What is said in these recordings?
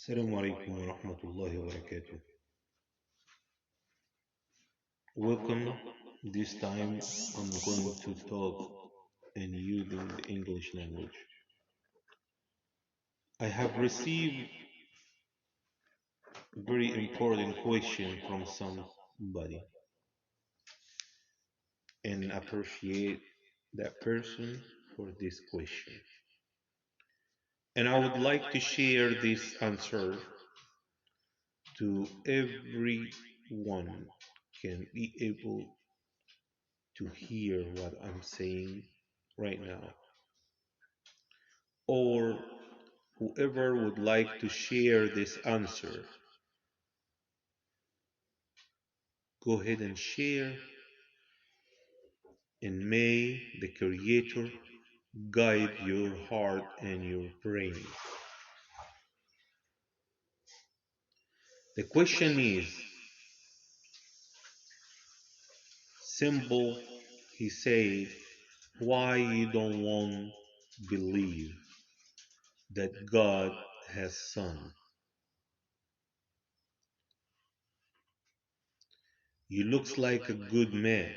Assalamu alaikum wa rahmatullahi wa barakatuh. Welcome. This time I'm going to talk in using the English language. I have received a very important question from somebody and appreciate that person for this question. And I would like to share this answer to everyone can be able to hear what I'm saying right now, or whoever would like to share this answer, go ahead and share, and may the Creator guide your heart and your brain. The question is simple. He said, why you don't want to believe that God has son? You looks like a good man.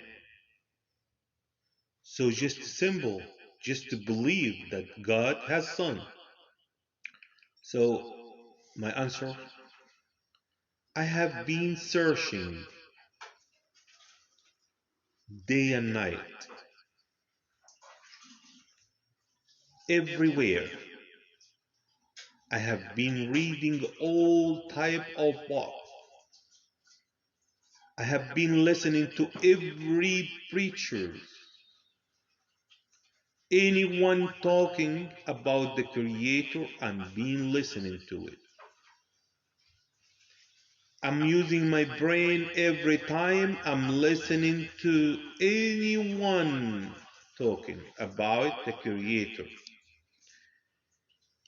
So just simple, just to believe that God has son. So my answer, I have been searching day and night, everywhere. I have been reading all type of books. I have been listening to every preacher, anyone talking about the Creator. I'm been listening to it. I'm using my brain every time I'm listening to anyone talking about the Creator,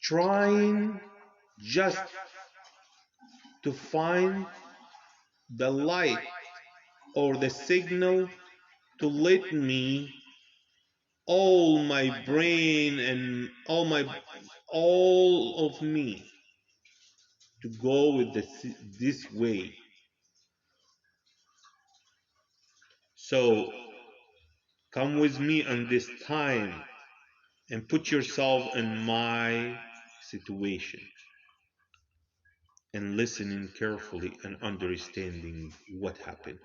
trying just to find the light or the signal to let me all my brain and all of me to go with this way. So come with me on this time and put yourself in my situation and listening carefully and understanding what happened.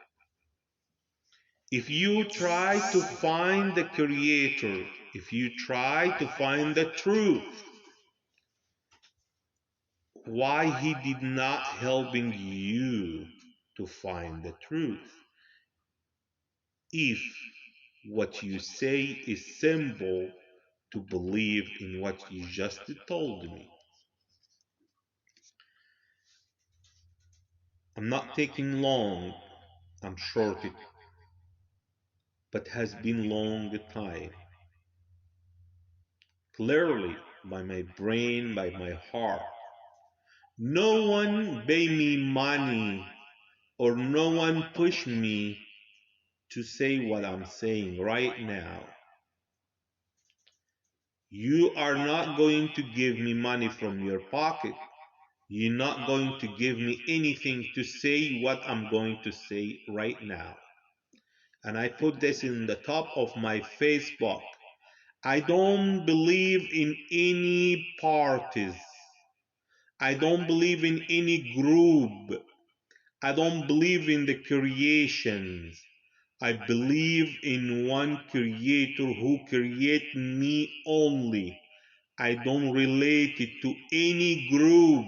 If you try to find the Creator, if you try to find the truth, why He did not helping you to find the truth? If what you say is simple to believe in what you just told me. I'm not taking long, I'm short, but has been long time. Clearly, by my brain, by my heart. No one pay me money or no one push me to say what I'm saying right now. You are not going to give me money from your pocket. You're not going to give me anything to say what I'm going to say right now. And I put this in the top of my Facebook. I don't believe in any parties. I don't believe in any group. I don't believe in the creations. I believe in one creator who created me only. I don't relate it to any group.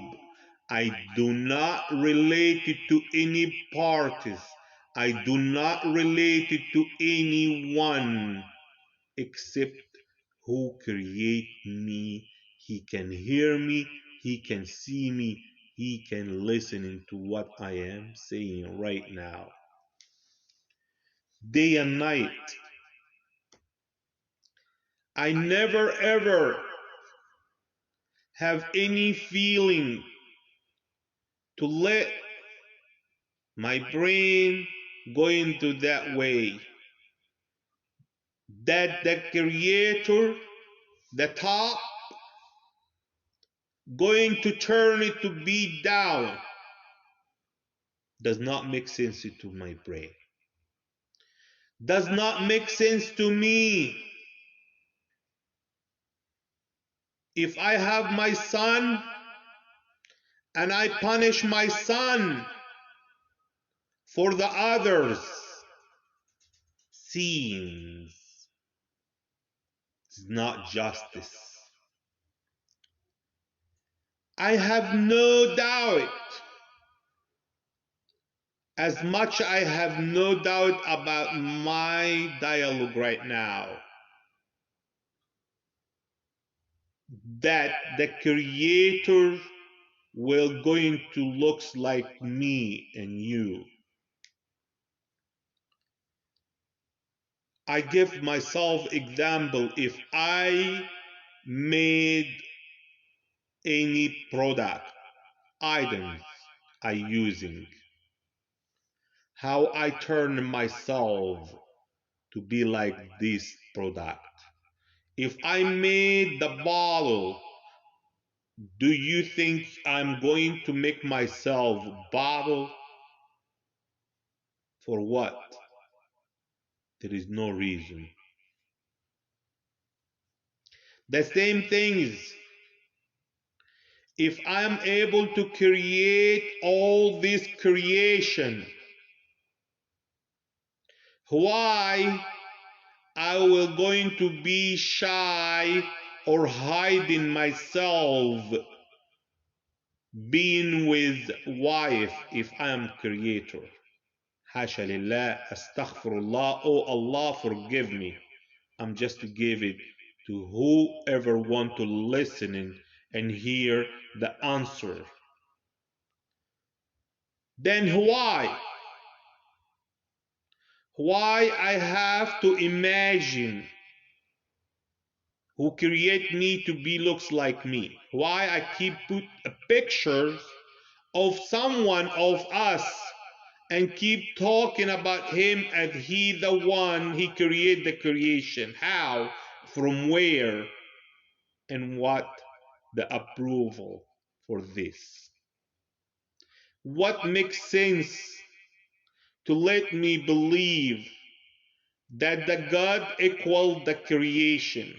I do not relate it to any parties. I do not relate it to anyone except who create me. He can hear me, he can see me, he can listen to what I am saying right now. Day and night. I never ever have any feeling to let my brain go into that way. That the creator, the top, going to turn it to be down does not make sense to my brain. Does not make sense to me. If I have my son and I punish my son for the others' sins, it's not justice. I have no doubt, as much I have no doubt about my dialogue right now, that the creator will going to looks like me and you. I give myself example. If I made any product items I using, how I turn myself to be like this product. If I made the bottle, do you think I'm going to make myself bottle? For what? There is no reason. The same things. If I'm able to create all this creation, why I will going to be shy or hiding myself being with wife if I am creator? Hasha lillah, astaghfirullah, oh Allah forgive me. I'm just to give it to whoever want to listen and hear the answer. Then why? Why I have to imagine who create me to be looks like me? Why I keep put pictures of someone of us and keep talking about him as he the one he create the creation? How? From where? And what the approval for this? What makes sense to let me believe that the God equal the creation?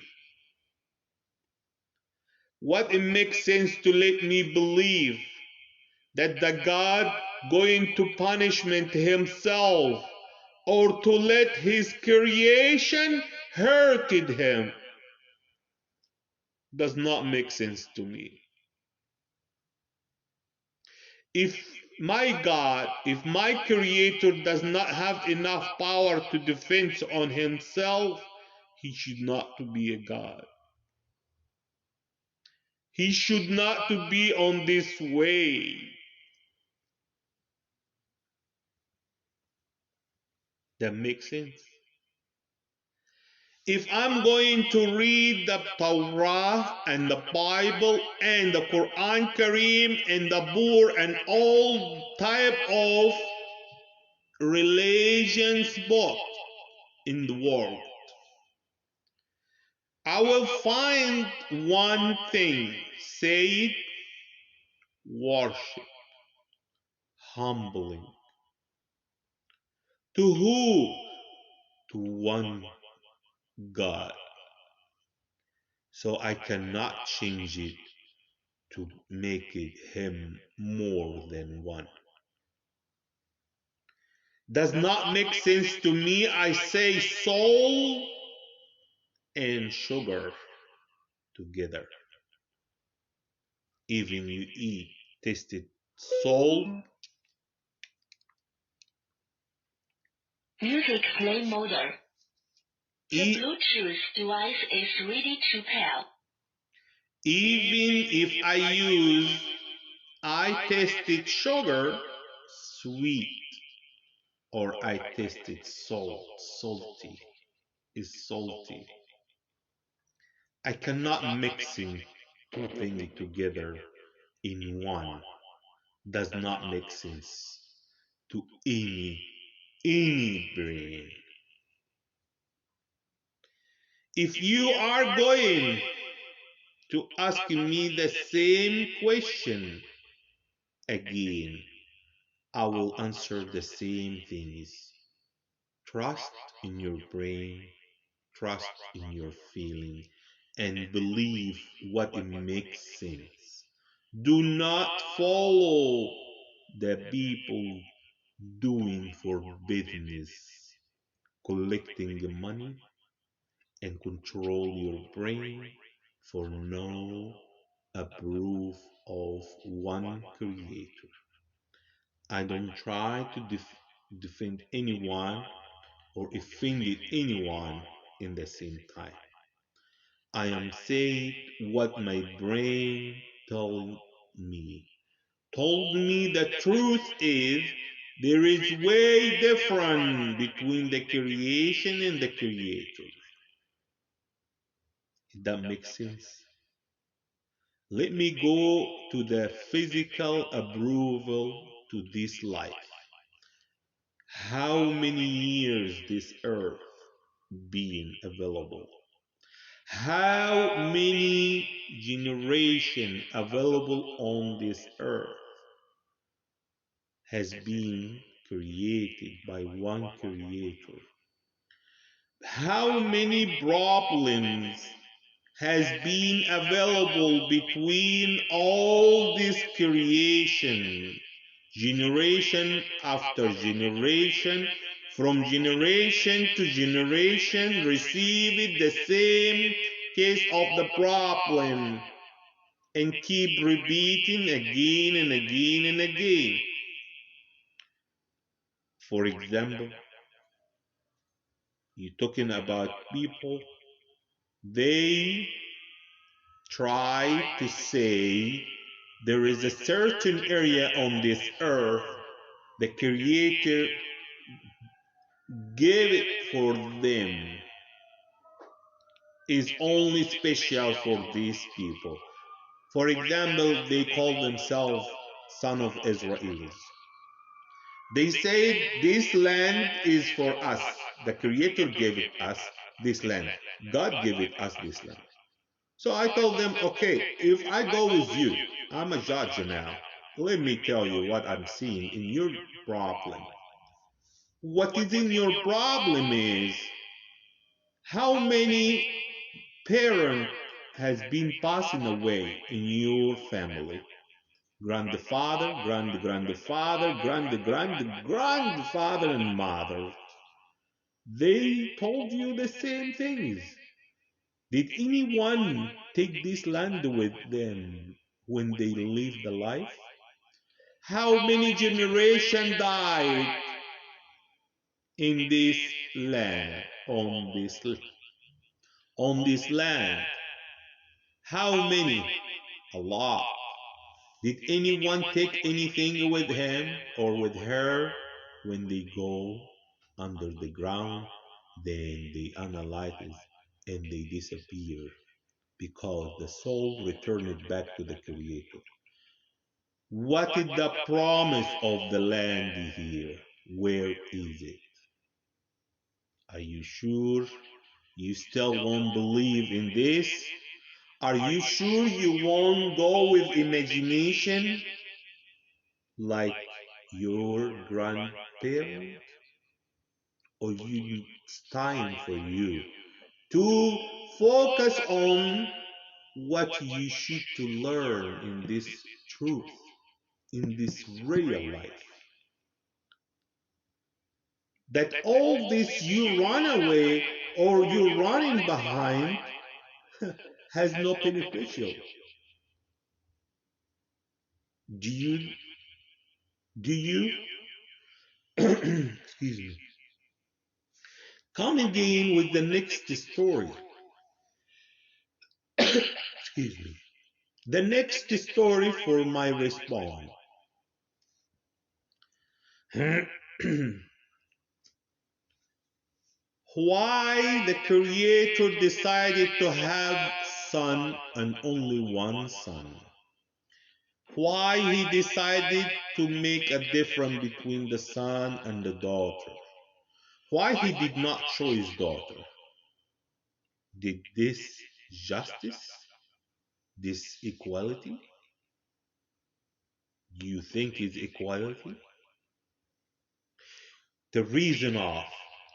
What it makes sense to let me believe that the God going to punishment himself or to let his creation hurted him does not make sense to me. If my God, if my creator does not have enough power to defend on himself, he should not to be a God. He should not to be on this way. That makes sense. If I'm going to read the Torah and the Bible and the Quran Kareem and the Bur and all type of religions book in the world, I will find one thing: say worship, humbling. To who? To one God. So I cannot change it to make it him more than one. Does not make sense to me. I say soul and sugar together. Even you eat tasted soul. Music play mode. The Bluetooth device is ready to pair. Even if I tasted sugar, sweet, or I tasted salt, salty, is salty. I cannot mixing two things together in one. Does not make sense to any brain. If you are going to ask me the same question again, I will answer the same things. Trust in your brain, trust in your feeling, and believe what it makes sense. Do not follow the people doing for business, collecting money, and control your brain for no approve of one creator. I don't try to defend anyone or offend anyone in the same time. I am saying what my brain told me. Told me the truth is there is way different between the creation and the creator. That makes sense. Let me go to the physical approval to this life. How many years this earth being available? How many generation available on this earth has been created by one creator? How many problems has been available between all this creation, generation after generation, from generation to generation, receive the same case of the problem and keep repeating again and again and again. For example, you're talking about people, they try to say there is a certain area on this earth the Creator gave it for them, is only special for these people. For example, they call themselves son of Israel. They said this land is for us. The Creator gave it us this land. God gave it us this land. So I told them, okay, if I go with you, I'm a judge now. Let me tell you what I'm seeing in your problem. What is in your problem is how many parent has been passing away in your family. Grandfather, grandfather, grandfather, and mother. They told you the same things. Did anyone take this land with them when they lived the life? How many generations died in this land, on this land? How many? A lot. Did anyone take anything with him or with her when they go under the ground? Then they analyze it and they disappear because the soul returned back to the Creator. What is the promise of the land here? Where is it? Are you sure you still won't believe in this? Are you sure you won't go with imagination like your grandparent? Or it's time for you to focus on what you should to learn in this truth, in this real life. That all this you run away or you're running behind has no beneficial. Do you, excuse me, come again with the next story. Excuse me. The next story for my response. Why the Creator decided to have son and only one son. Why he decided to make a difference between the son and the daughter. Why he did not choose daughter. Did this justice? this equality? Do you think is equality? The reason of,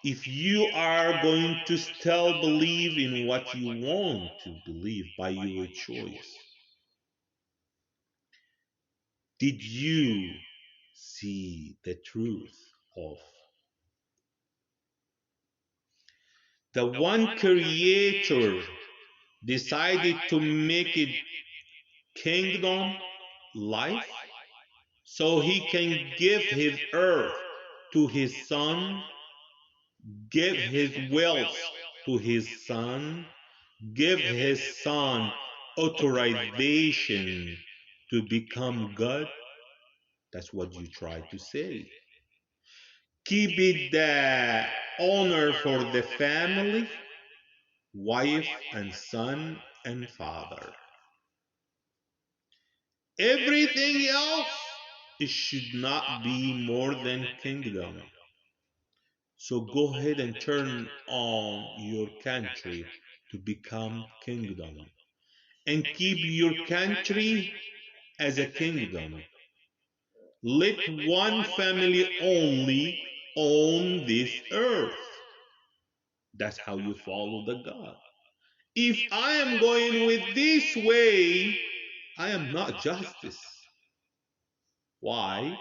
if you are going to still believe in what you want to believe by your choice, did you see the truth of the one creator decided to make it kingdom life so he can give his earth to his son, give his wealth to his son, give his son authorization to become God? That's what you try to say. Keep it the honor for the family, wife and son and father. Everything else, it should not be more than kingdom. So go ahead and turn on your country to become kingdom and keep your country as a kingdom. Let one family only own this earth. That's how you follow the God. If I am going with this way, I am not justice. Why?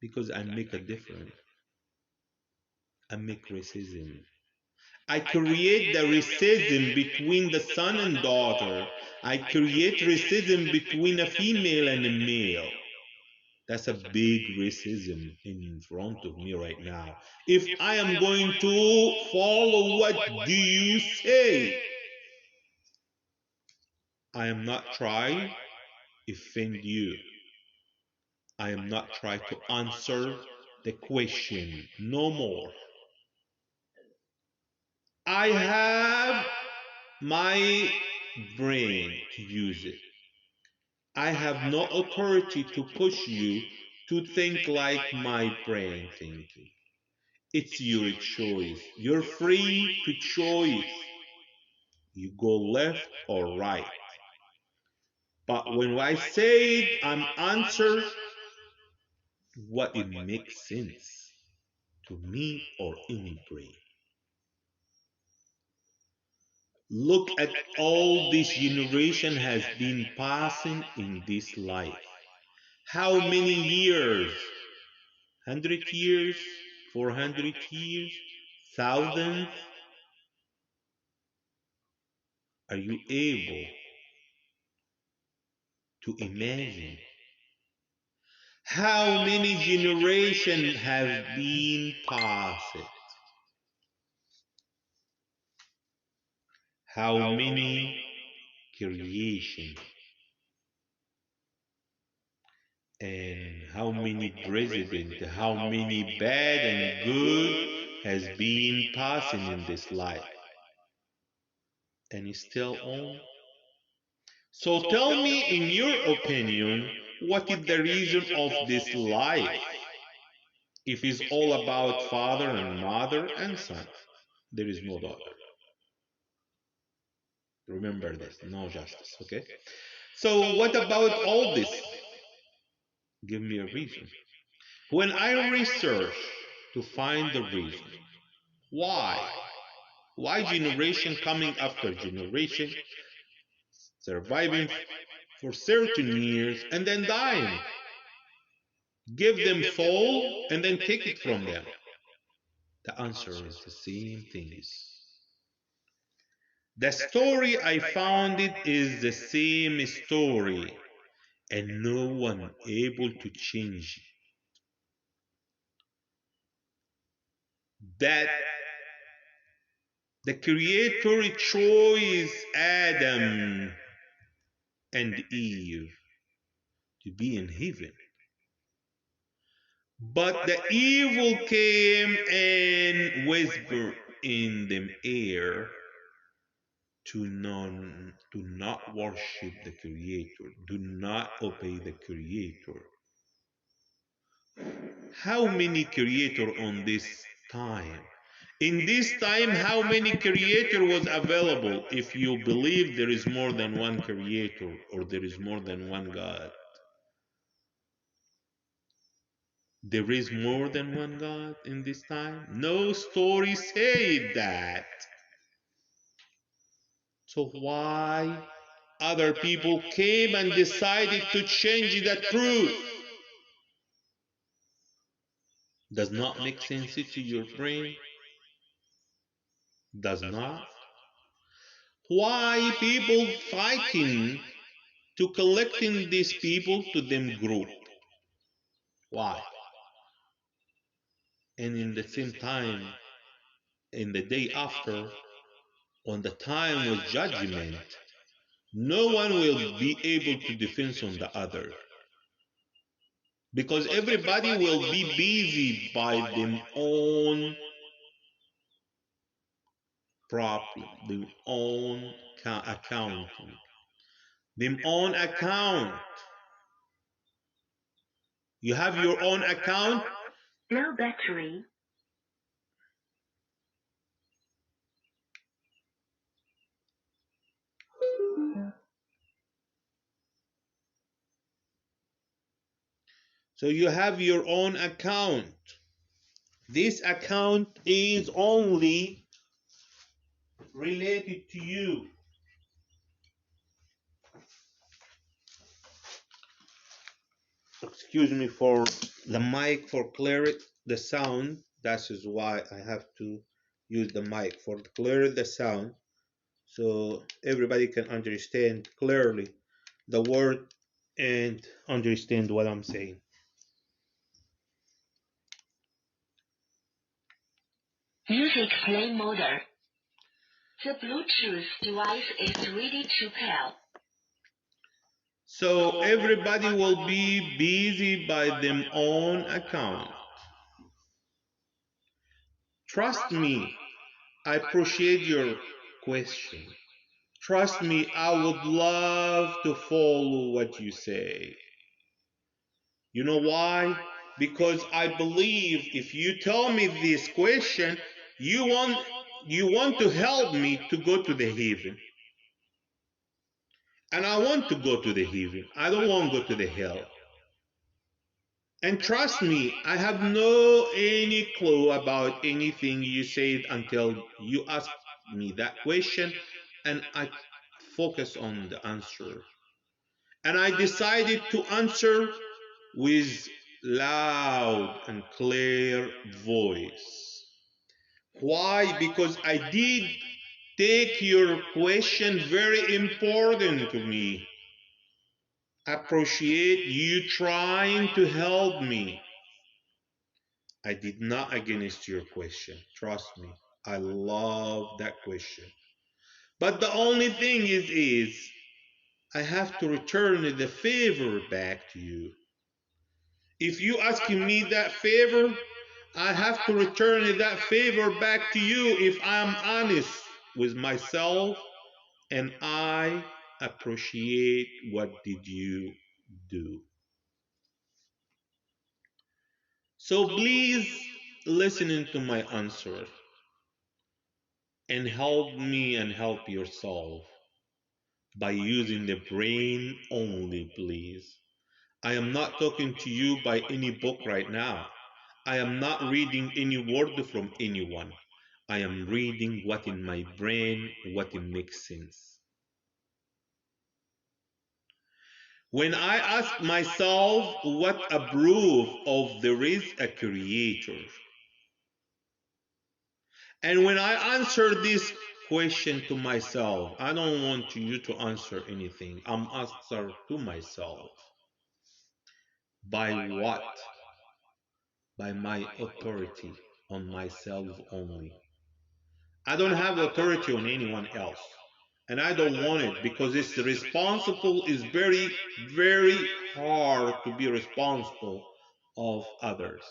Because I make a difference. I make racism. I create the racism between the son and daughter. I create racism between a female and a male. That's a big racism in front of me right now. If I am going to follow what do you say, I am not trying to offend you. I am not trying to answer the question. No more. I have my brain to use it. I have no authority to push you to think like my brain thinking. It's your choice. You're free to choose. You go left or right. But when I say I'm answer what it makes sense to me or any brain. Look at all this generation has been passing in this life. How many years? 100 years? 400 years? Thousands? Are you able to imagine how many generations have been passed? How many creation and how many president, how many bad and good has been passing in this life and is still on. So tell me in your opinion, what is the reason of this life? If it's all about father and mother and son, there is no daughter. Remember this, no justice, okay? So what about all this? Give me a reason. When I research to find the reason, why? Why generation coming after generation, surviving for certain years and then dying? Give them soul and then take it from them. The answer is the same things. The story I found it is the same story and no one able to change it. That the creator chose Adam and Eve to be in heaven. But the evil came and whispered in the ear to not worship the Creator, do not obey the Creator. How many Creator on this time? In this time, how many creator was available? If you believe there is more than one creator or there is more than one God, there is more than one God in this time? No story said that. So why other people came and decided to change the truth? Does not make sense to your brain? Does not? Why people fighting to collecting these people to them group? Why? And in the same time, in the day after, on the time was judgment, no one will be able to defend on the other, because everybody will be busy by their own problem, their own accounting, their own account. You have your own account. No battery. So you have your own account. This account is only related to you. Excuse me for the mic for clear the sound. That is why I have to use the mic for clear the sound, so everybody can understand clearly the word and understand what I'm saying. Music play mode. The Bluetooth device is ready to pair. So everybody will be busy by their own account. Trust me, I appreciate your question. Trust me, I would love to follow what you say. You know why? Because I believe if you tell me this question, you want to help me to go to the heaven. And I want to go to the heaven. I don't want to go to the hell. And trust me, I have no any clue about anything you said until you asked me that question, and I focus on the answer. And I decided to answer with loud and clear voice. Why? Because I did take your question very important to me. Appreciate you trying to help me. I did not against your question. Trust me. I love that question. But the only thing is I have to return the favor back to you. If you asking me that favor, I have to return that favor back to you if I'm honest with myself and I appreciate what did you do. So please listen to my answer and help me and help yourself by using the brain only, please. I am not talking to you by any book right now. I am not reading any word from anyone. I am reading what in my brain, what it makes sense. When I ask myself what a proof of there is a creator, and when I answer this question to myself, I don't want you to answer anything. I'm answer to myself. By what? By my authority on myself only. I don't have authority on anyone else. And I don't want it because it's responsible is very, very hard to be responsible of others.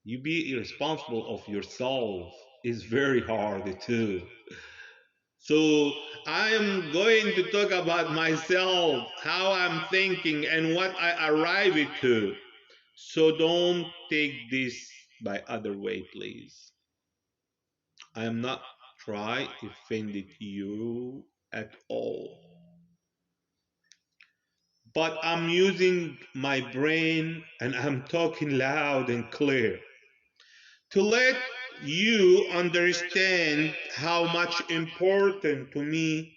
You be irresponsible of yourself is very hard too. So I am going to talk about myself, how I'm thinking and what I arrive to. So don't take this by other way, please. I am not trying to offend you at all. But I'm using my brain and I'm talking loud and clear to let you understand how much important to me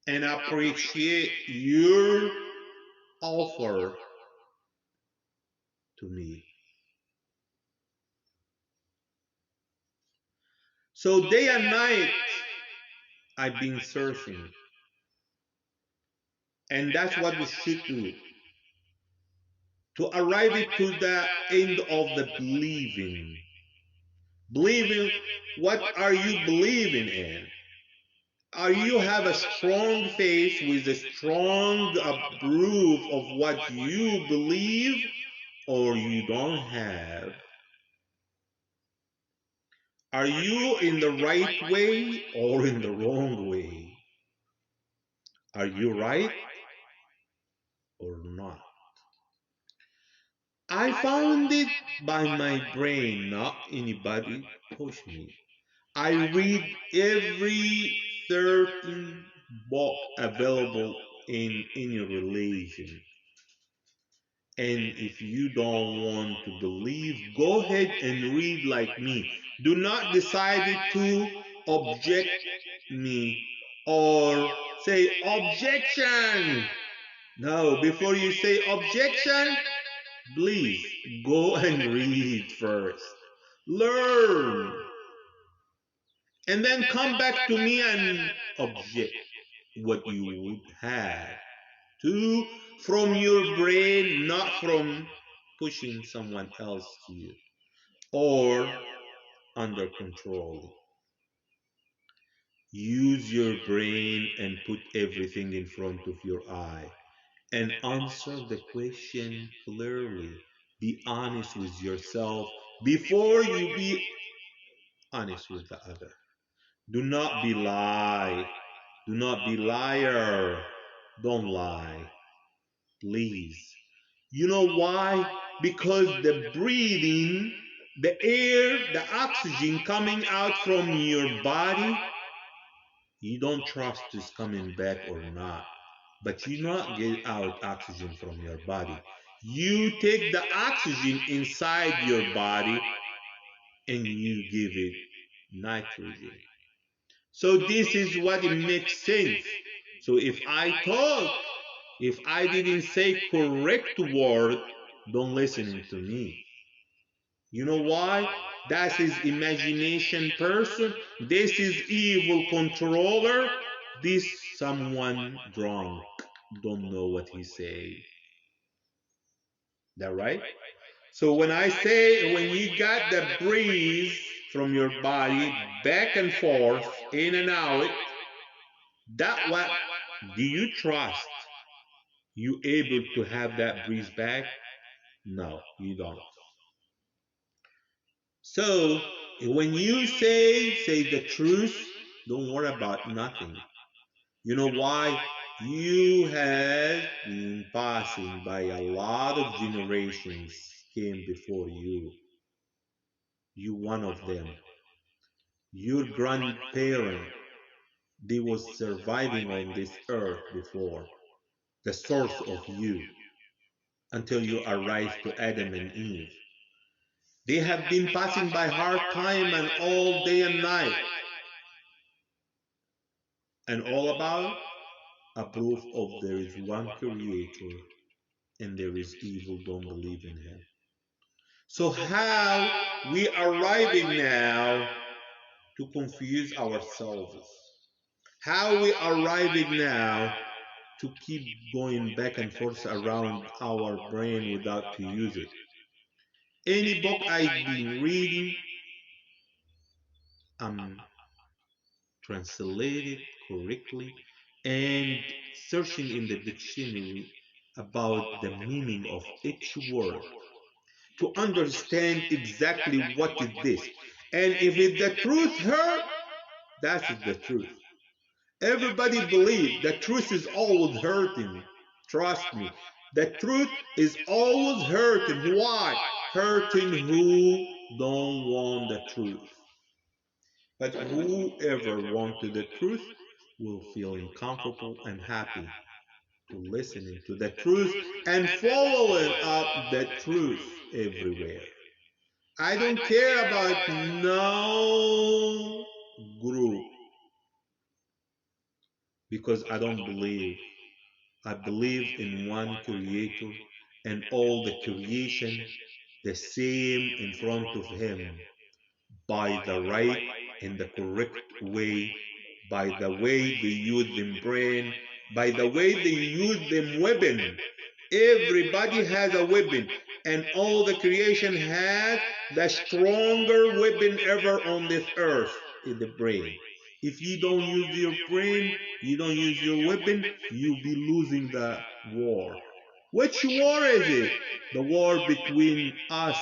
and appreciate your offer to me. So day and night I've been searching, and that's what we should do to arrive it to the end of the believing. Believing, what are you believing in? Are you have a strong faith with a strong proof of what you believe, or you don't have? Are you in the right way or in the wrong way? Are you right or not? I found it by my brain, not anybody push me. I read every certain book available in any religion. And if you don't want to believe, go ahead and read like me. Do not decide to object me or say objection. No, before you say objection, please go and read first. Learn. And then come back to me and object what you would have to from your brain, not from pushing someone else to you or under control. Use your brain and put everything in front of your eye and answer the question clearly. Be honest with yourself before you be honest with the other. Do not be lie. Do not be liar. Don't lie. Please. You know why? Because the breathing, the air, the oxygen coming out from your body, you don't trust is coming back or not. But you not get out oxygen from your body. You take the oxygen inside your body and you give it nitrogen. So this is what it makes sense. So if I talk, if I didn't say correct word, don't listen to me. You know why? That is imagination person. This is evil controller. This someone drunk. Don't know what he say. That right? So when I say when you got the breeze from your body back and forth, in and out, that what do you trust? You able to have that breeze back? No, you don't. So when you say the truth, don't worry about nothing. You know why? You have been passing by a lot of generations came before you. You one of them. Your grandparent, they was surviving on this earth before. The source of you until you arrive to Adam and Eve. They have been passing by hard time and all day and night. And all about a proof of there is one creator and there is evil, don't believe in him. So how we arriving now to confuse ourselves? How we arriving now to keep going back and forth around our brain without to use it? Any book I've been reading, I'm translated correctly and searching in the dictionary about the meaning of each word to understand exactly what is this. And if it the truth hurt, that is the truth. Everybody believes the truth is always hurting. Trust me. The truth is always hurting. Why? Hurting who? don't want the truth. But whoever wants the truth will feel comfortable and happy to listening to the truth and following up the truth everywhere. I don't care about no group because I don't believe. I believe in one creator and all the creation the same in front of him by the right and the correct way, by the way they use them brain, by the way they use them weapon. Everybody has a weapon, and all the creation has the stronger weapon ever on this earth is the brain. If you don't use your brain, you don't use your weapon, you'll be losing the war. Which war is it? The war between us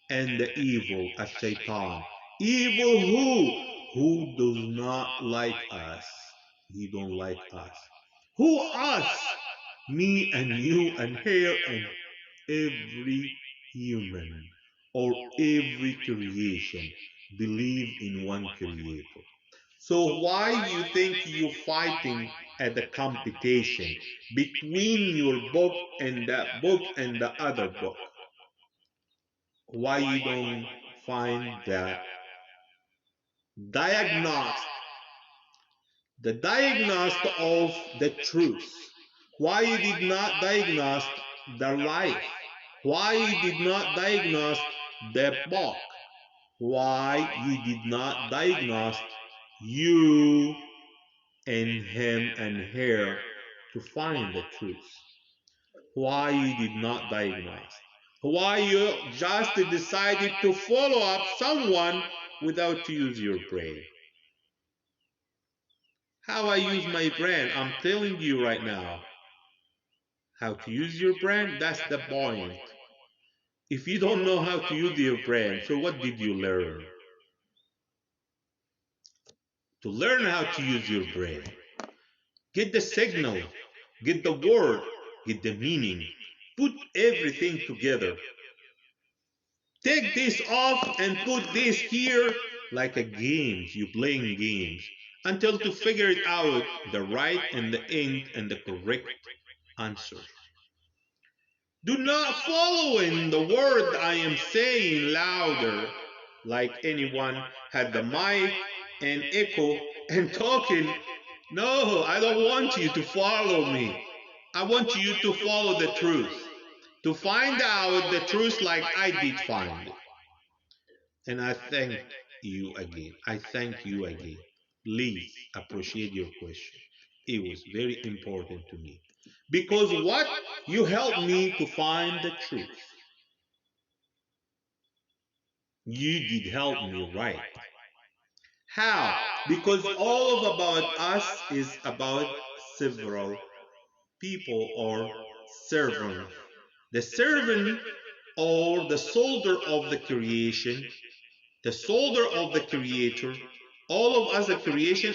and the evil, as shaitan. Evil who? Who does not like us. He don't like us. Who us? Me and you and her and every human or every creation believe in one creator. So why you think you're fighting at the competition between your book and that book and the other book? Why you don't find diagnose the diagnosis of the truth? Why you did not diagnose the life? Why you did not diagnose the book? Why you did not diagnose you and him and her to find the truth? Why you did not diagnose? Why you just decided to follow up someone without to use your brain? How I use my brain, I'm telling you right now. How to use your brain, that's the point. If you don't know how to use your brain, so what did you learn? To learn how to use your brain, get the signal, get the word, get the meaning, put everything together. Take this off and put this here like a game. You playing games until to figure it out the right and the end and the correct answer. Do not follow in the word I am saying louder like anyone had the mic and echo and talking. No, I don't want you to follow me. I want you to follow the truth. To find out the truth like I did find it. And I thank you again. I thank you again. Please appreciate your question. It was very important to me. Because what? You helped me to find the truth. You did help me, right? How? Because all of about us is about several people or servant. The servant or the soldier of the creation, the soldier of the creator. All of us, the creation,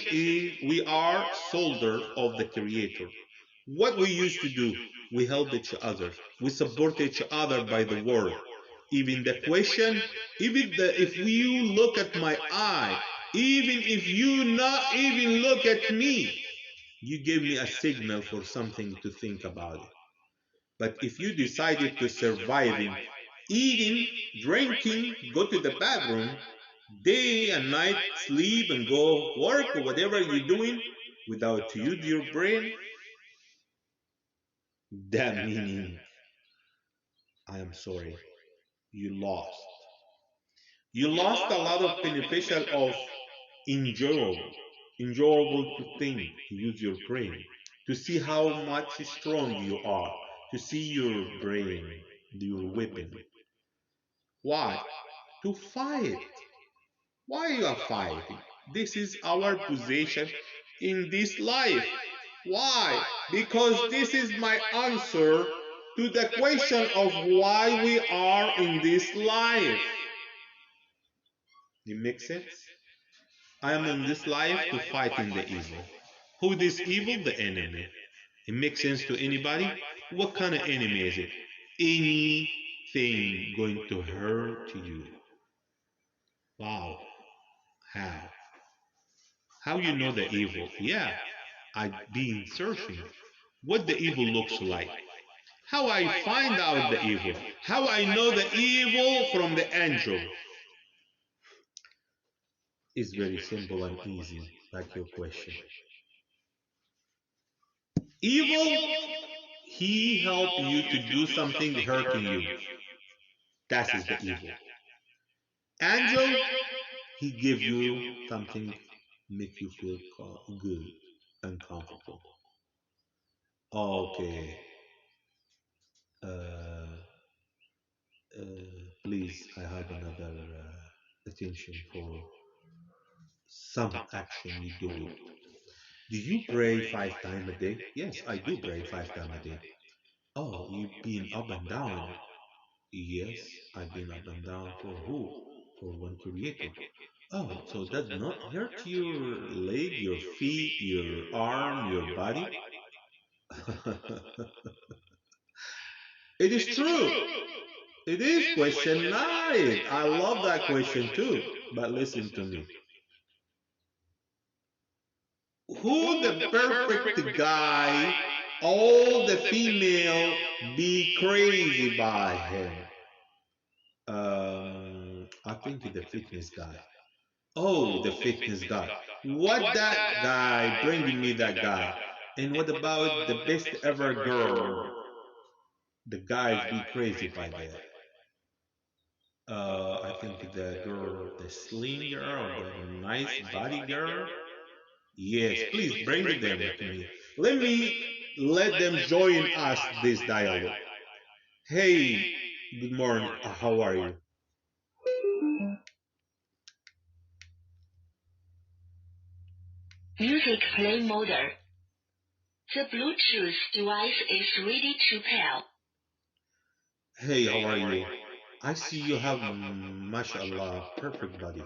we are soldiers of the creator. What we used to do, we help each other. We support each other by the word. Even the question, if you look at my eye, even if you not even look at me, you give me a signal for something to think about it. But if you decided to surviving, eating, drinking, go to the bathroom, day and night, sleep and go work or whatever you're doing without to use your brain, that meaning, I am sorry, you lost. You lost a lot of beneficial of enjoyable to think, to use your brain, to see how much strong you are, to see your brain, your weapon. Why? To fight. Why you are fighting? This is our position in this life. Why? Because this is my answer to the question of why we are in this life. It makes sense? I am in this life to fight in the evil. Who is evil? The enemy. It makes sense to anybody? What kind of enemy is it? Anything going to hurt you. Wow. How? How you know the evil? Yeah, I've been searching what the evil looks like. How I find out the evil. How I know the evil from the angel. It's very simple and easy, like your question. Evil, he help you to do something hurting you. That is the evil. Angel, he give you something make you feel good and comfortable. Okay. Uh, please, I have another attention for some action you do it. Do you pray 5 times a day? Yes, I do pray 5 times a day. Oh, you've been up and down. Yes, I've been up and down for who? For one creator. Oh, so does not hurt your leg, your feet, your arm, your body? It is true. It is question 9. I love that question too. But listen to me. Who the perfect guy, all the female be crazy by him? I think the fitness guy. Oh, the fitness guy. What that guy bringing me that guy? And what about the best ever girl? The guys be crazy by that. I think the girl, the slim girl, the nice body girl. Yes, please bring them to me. Let them join us this dialogue. Hey, good morning. How are you? Music play mode. The Bluetooth device is ready to pair. Hey, how are you? I see you have, mashallah, perfect body.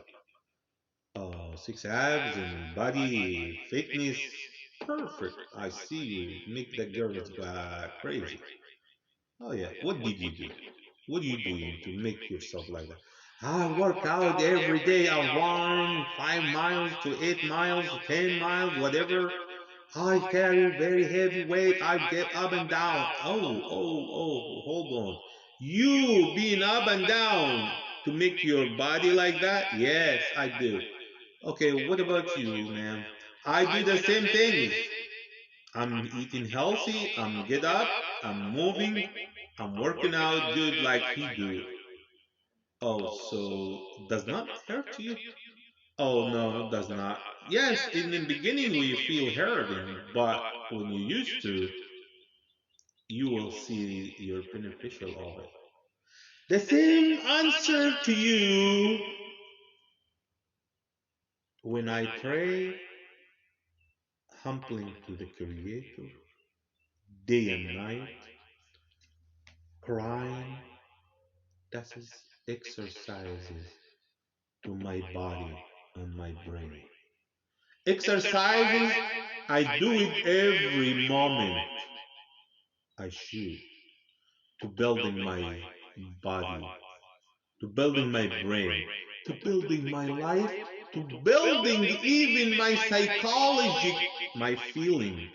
6 abs and body fitness. Perfect. I see you make the girls crazy. Oh yeah. What did you do? What are you doing to make yourself like that? I work out every day. I run 5 miles to 8 miles, 10 miles, whatever. I carry very heavy weight. I get up and down. Oh, hold on. You being up and down to make your body like that? Yes, I do. Okay, what about you, man? I do the same things. I'm eating healthy. I'm get up. I'm moving. I'm working out good like he do. Oh, so does not hurt you? Oh no, does not. Yes, in the beginning we feel hurting, but when you used to, you will see your beneficial of it. The same answer to you when I pray, humbling to the Creator, day and night, crying. That is exercises to my body and my brain. Exercises, I do it every moment. I should to building my body, to building my brain, to building my life, to building even my psychology, my feeling.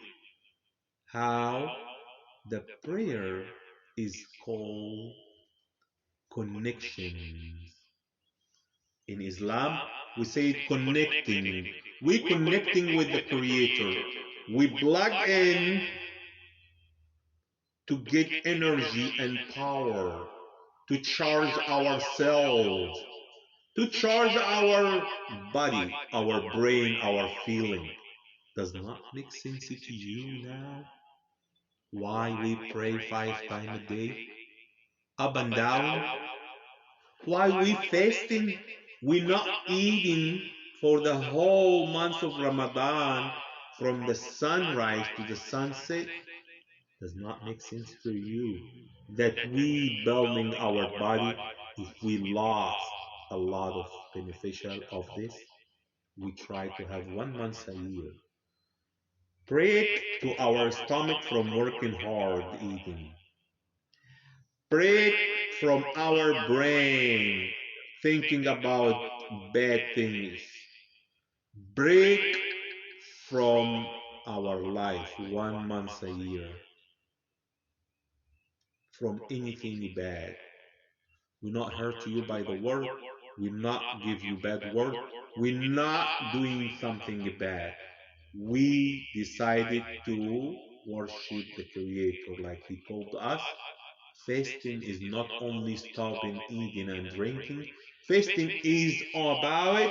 How the prayer is called connections. In Islam, we say connecting. We connecting with the Creator. We plug in to get energy and power, to charge ourselves, to charge our body, our brain, our feeling. Does not make sense to you now? Why we pray 5 times a day? Up and down? Why we fasting? We not eating for the whole month of Ramadan from the sunrise to the sunset? Does not make sense for you that we building our body, if we lost a lot of beneficial of this, we try to have 1 month a year. Break to our stomach from working hard eating. Break from our brain thinking about bad things. Break from our life 1 month a year from anything bad. We not hurt you by the word. We not give you bad word. We not doing something bad. We decided to worship the Creator like He told us. Fasting is not only stopping eating and drinking. Fasting is about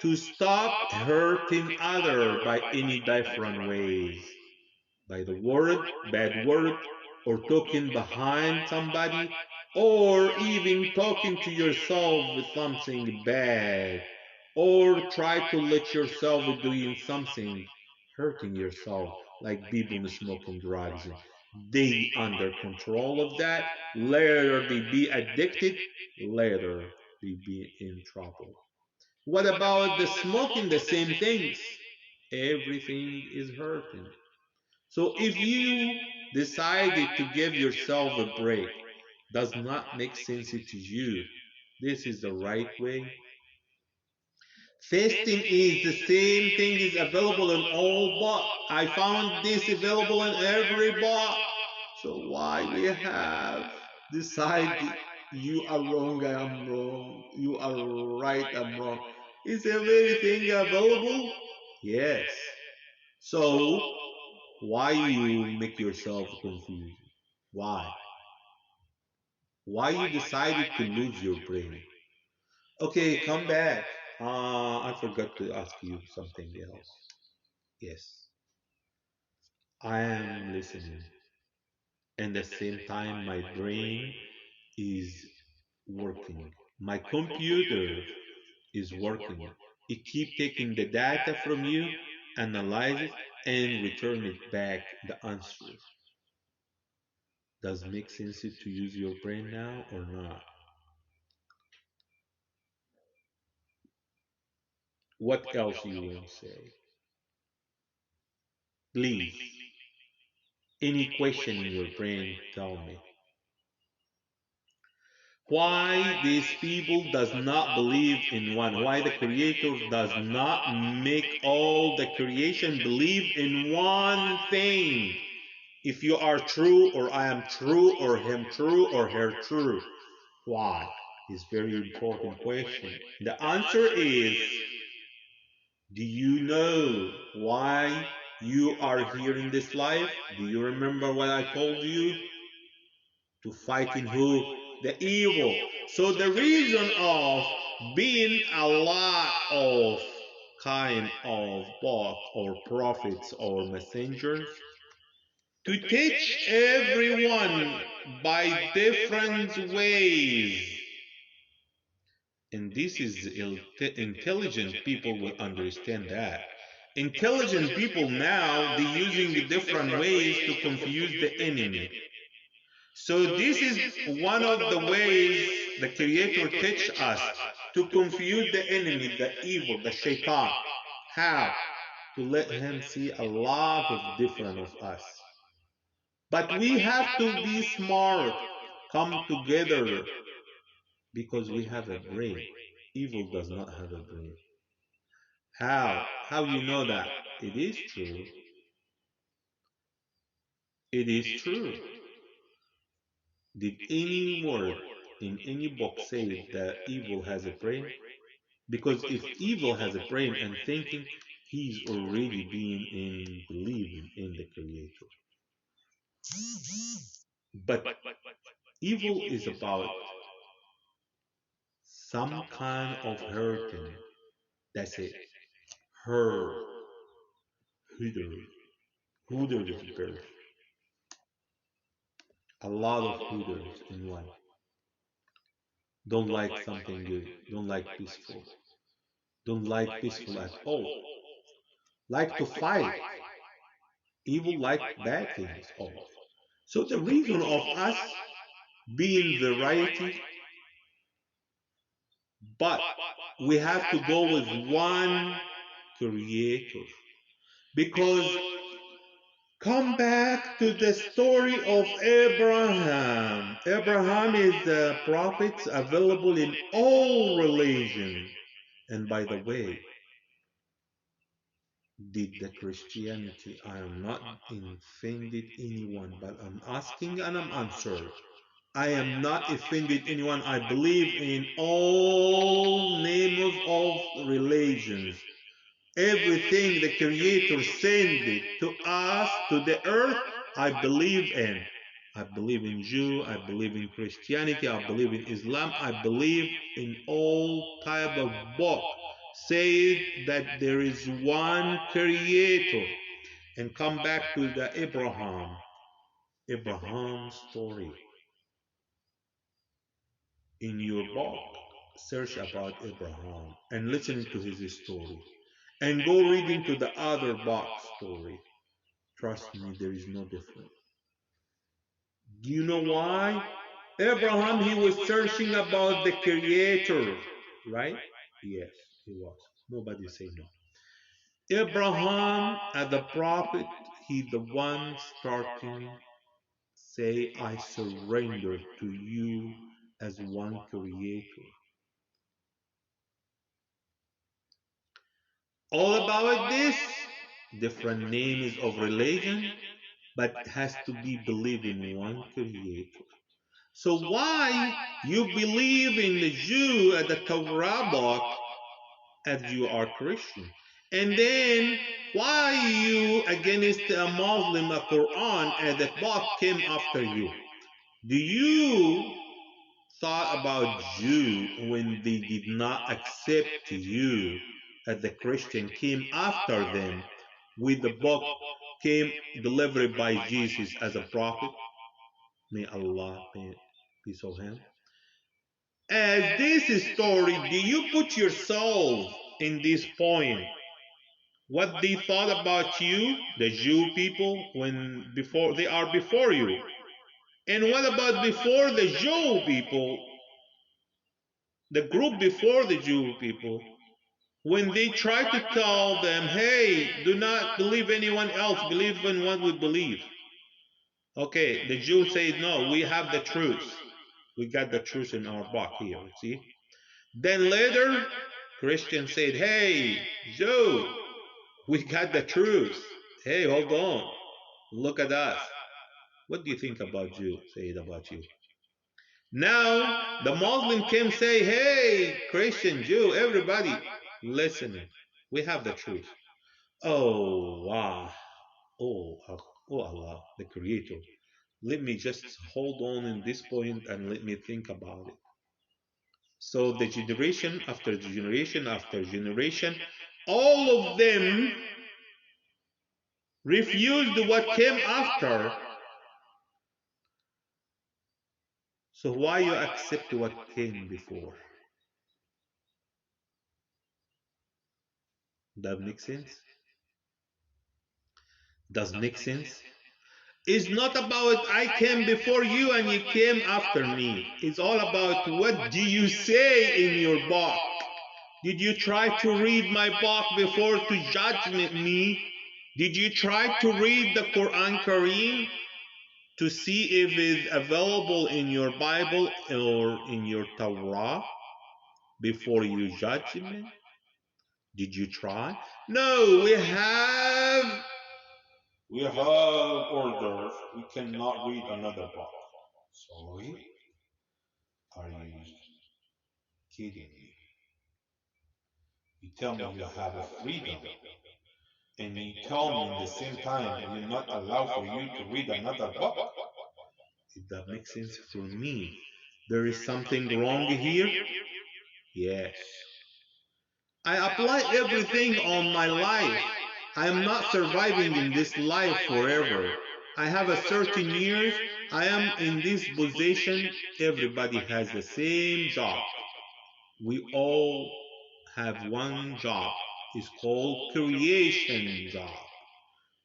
to stop hurting other by any different ways. By the word, bad word, or talking behind somebody, or even talking to yourself with something bad, or try to let yourself doing something hurting yourself, like people smoking drugs. They under control of that. Later they be addicted. Later they be in trouble. What about the smoking? The same things. Everything is hurting. So if you decided to give yourself a break, does not make sense to you, this is the right way. Fasting is the same thing is available in all book. I found this available in every book. So why we have decided you are wrong, I am wrong, you are right, I'm wrong? Is everything available? Yes. So why you make yourself confused? Why? Why you decided to lose your brain? Okay, come back. I forgot to ask you something else. Yes, I am listening. And at the same time, my brain is working. My computer is working. It keep taking the data from you, analyze it, and return it back the answer. Does it make sense to use your brain now or not? What else you want to say? Please, any question in your brain, tell me. Why these people does not believe in one? Why the creator does not make all the creation believe in one thing? If you are true, or I am true, or him true, or her true. Why? It's very important question. The answer is, do you know why you are here in this life? Do you remember what I told you? To fight in who? The evil. So the reason of being a lot of kind of book or prophets or messengers to teach everyone by different ways. And this is intelligent people will understand that. Intelligent people now they using different ways to confuse the enemy. So this is one of the ways the Creator teach us to confuse the enemy, the evil, the shaitan. How? To let him see a lot of different of us. But we have to be smart, come together, because we have a brain. Evil does not have a brain. How? How you know that? It is true. It is true. Did any word in any book say that evil has a brain? Because if evil has a brain and thinking, he's already being in believing in the Creator. But evil is about some kind of hurting. That's it. Hurt, hooter, hooters birth. A lot of hooters in one. Don't like something good. Don't like peaceful. Don't like peaceful at all. Like to fight. Evil like bad things all. So the reason of us being variety, but we have to go with one creator. Because come back to the story of Abraham. Abraham is the prophets available in all religions. And by the way, did the Christianity, I am not offended anyone, but I'm asking and I'm answering. I am not offended anyone. I believe in all names of religions. Everything the Creator sent to us, to the earth, I believe in. I believe in Jew, I believe in Christianity, I believe in Islam, I believe in all type of book. Say that there is one Creator. And come back to the Abraham story. In your book, search about Abraham and listen to his story. And go read into the other book story. Trust me, there is no difference. Do you know why? Abraham, he was searching about the Creator, right? Yes, he was. Nobody say no. Abraham, as the prophet, he the one starting say, I surrender to you as one Creator. All about this, different names of religion, but it has to be believe in one Creator. So why you believe in the Jew at the Torah book as you are Christian? And then why you against a Muslim, a Quran, as the book came after you? Do you thought about Jew when they did not accept you as the Christian came after them with the book came delivered by Jesus as a prophet? May Allah may peace of him. As this story, do you put yourself in this point? What they thought about you, the Jew people, when before they are before you? And what about before the Jew people, the group before the Jew people, when they try to tell them, hey, do not believe anyone else, believe in what we believe. Okay, the Jews say, no, we have the truth. We got the truth in our book here, see? Then later, Christians said, hey, Jew, we got the truth. Hey, hold on. Look at us. What do you think about Jew? Say it about you. Now, the Muslim can say, hey, Christian, Jew, everybody, listen. We have the truth. Oh, wow. Oh, oh Allah, the Creator. Let me just hold on in this point and let me think about it. So the generation after generation after generation, all of them refused what came after. So why you accept what came before? That makes sense? Does make sense? It's not about I came before you and you came after me. It's all about what do you say in your book? Did you try to read my book before to judge me? Did you try to read the Quran Kareem to see if it's available in your Bible or in your Torah before you judge me? Did you try? No, we have orders. We cannot read another book. Sorry? Are you kidding me? You tell me you have a freedom, and you tell me in the same time you're not allowed for you to read another book? If that makes sense for me, there is something wrong here? Yes. I apply everything on my life. I am not surviving in this life forever. I have a certain years. I am in this position. Everybody has the same job. We all have one job. It's called creation job.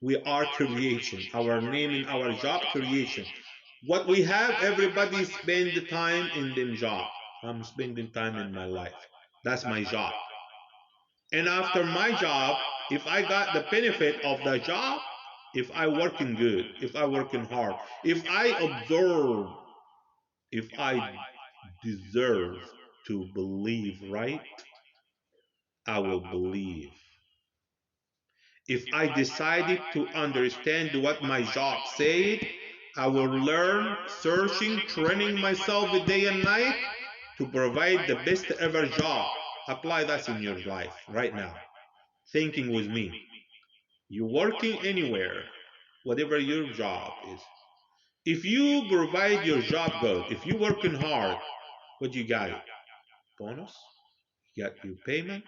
We are creation. Our name in our job, creation. What we have, everybody spend the time in them job. I'm spending time in my life. That's my job. And after my job, if I got the benefit of the job, if I working good, if I working hard, if I observe, if I deserve to believe right, I will believe. If I decided to understand what my job said, I will learn, searching, training myself day and night to provide the best ever job. Apply that in your life right now. Thinking with me. You're working anywhere, whatever your job is. If you provide your job good, if you're working hard, what you got? Bonus? You got your payment,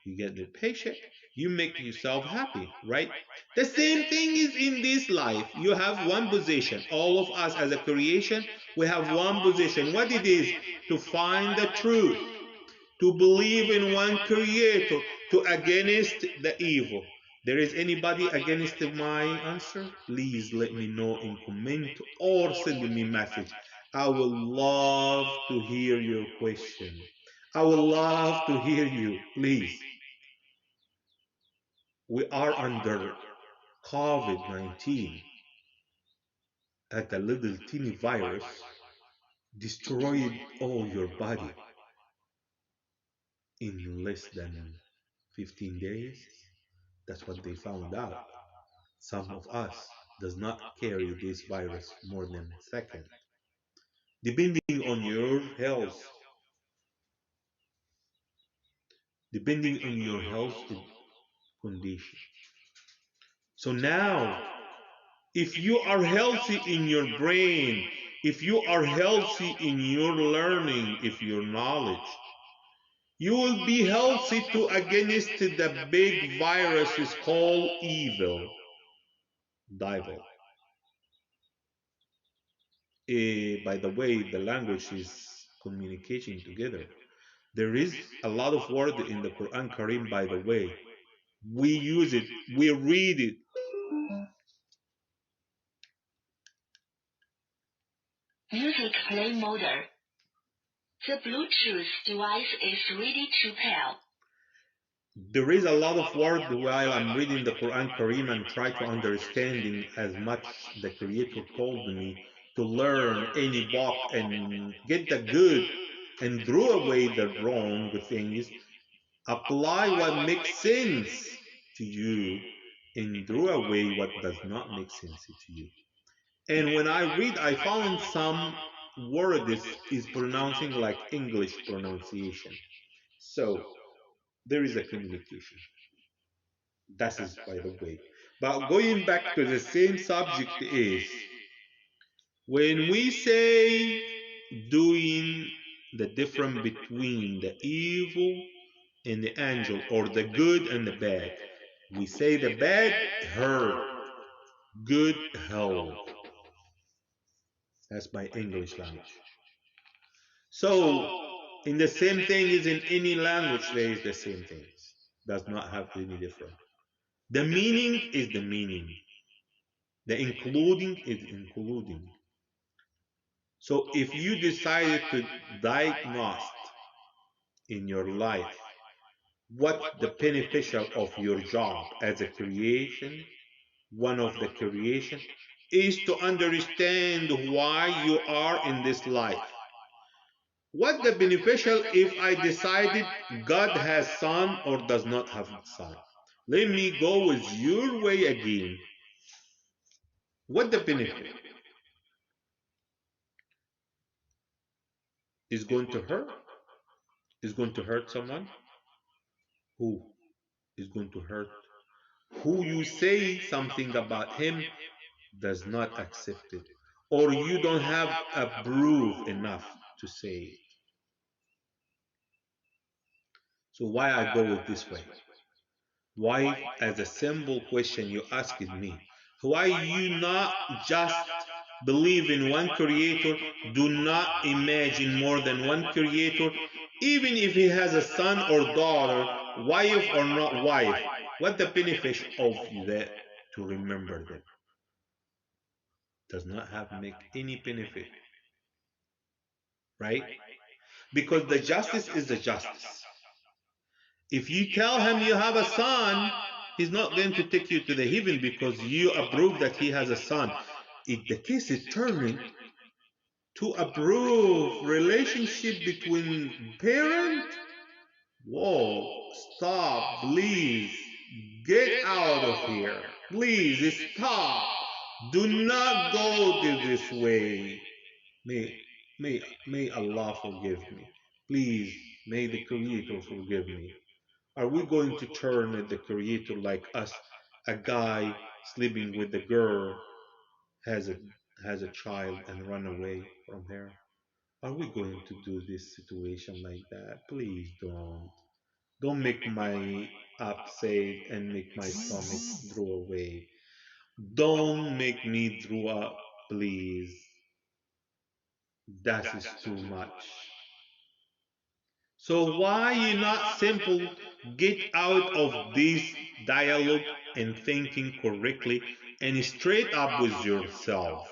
you get the paycheck, you make yourself happy, right? The same thing is in this life. You have one position. All of us as a creation, we have one position. What it is? To find the truth, to believe in one creator, to against the evil. There is anybody against my answer? Please let me know in comment or send me message. I would love to hear your question. I would love to hear you. Please. We are under COVID-19, like a little teeny virus destroyed all your body in less than 15 days. That's what they found out. Some of us does not carry this virus more than a second. Depending on your health, depending on your health condition. So now, if you are healthy in your brain, if you are healthy in your learning, if your knowledge, you will be healthy to against the big viruses called evil, devil. By the way, the language is communicating together. There is a lot of word in the Quran Karim, by the way. We use it, we read it. Music play mode. The Bluetooth device is ready to pair. There is a lot of word while I'm reading the Quran Karim and try to understanding as much the Creator told me to learn any book and get the good and throw away the wrong things, apply what makes sense to you and throw away what does not make sense to you. And when I read, I found some words is pronouncing like English pronunciation. So there is a communication. That is by the way. But going back to the same subject is when we say doing the difference between the evil and the angel or the good and the bad. We say the bad hurt, good help. That's my English language. So in the same thing is in any language there is the same things. Does not have any difference. The meaning is the meaning. The including is including. So if you decided to diagnose in your life what the beneficial of your job as a creation, one of the creation, is to understand why you are in this life. What the beneficial if I decided God has son or does not have son? Let me go with your way again. What the benefit? Is going to hurt? Is going to hurt someone? Who is going to hurt? Who you say something about him does not accept it. Or you don't have a proof enough to say it. So why I go with this way? Why, as a simple question you asked me, why you not just believe in one creator, do not imagine more than one creator, even if he has a son or daughter, wife or not wife, what the benefit of that to remember them? Does not have make any benefit, right? Because the justice is the justice. If you tell him you have a son, he's not going to take you to the heaven because you approve that he has a son. If the case is turning to approve relationship between parent, Whoa, stop, please. Get out of here. Please stop. Do not go this way. May, may Allah forgive me. Please, may the Creator forgive me. Are we going to turn at the Creator like us? A guy sleeping with a girl has a child and run away from her. Are we going to do this situation like that? Please don't. Don't make my upset and make my stomach draw away. Don't make me draw up, please. That is too much. So why you not simple get out of this dialogue and thinking correctly and straight up with yourself?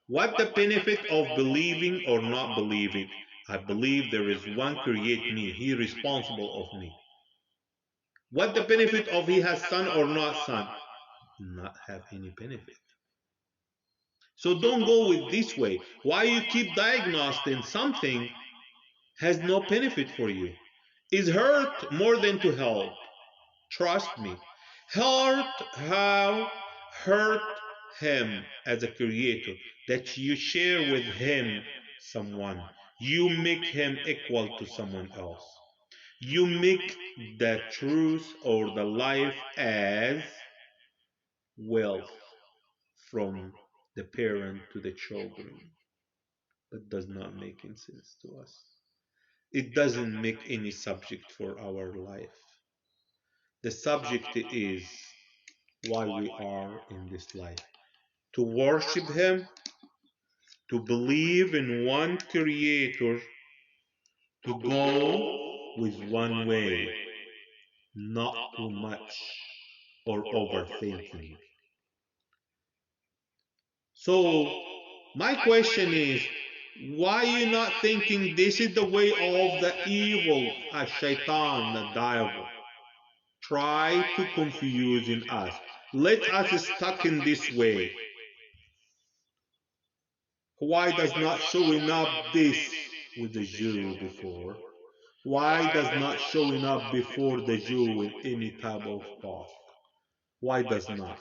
What the benefit of believing or not believing? I believe there is one create me, he responsible of me. What the benefit of he has son or not son? Not have any benefit. So don't go with this way. Why you keep diagnosing something has no benefit for you? Is hurt more than to help. Trust me. Hurt him as a creator that you share with him someone. You make him equal to someone else. You make the truth or the life as wealth from the parent to the children. That does not make any sense to us. It doesn't make any subject for our life. The subject is why we are in this life. To worship Him, to believe in one Creator, to go with one way, not too much or overthinking. So, my question is, why are you not thinking this is the way of the evil, a shaitan, the devil? Try to confuse us. Let us stuck in this way. Why does not showing up this with the Jew before? Why does not showing up before the Jew in any type of talk? Why does not?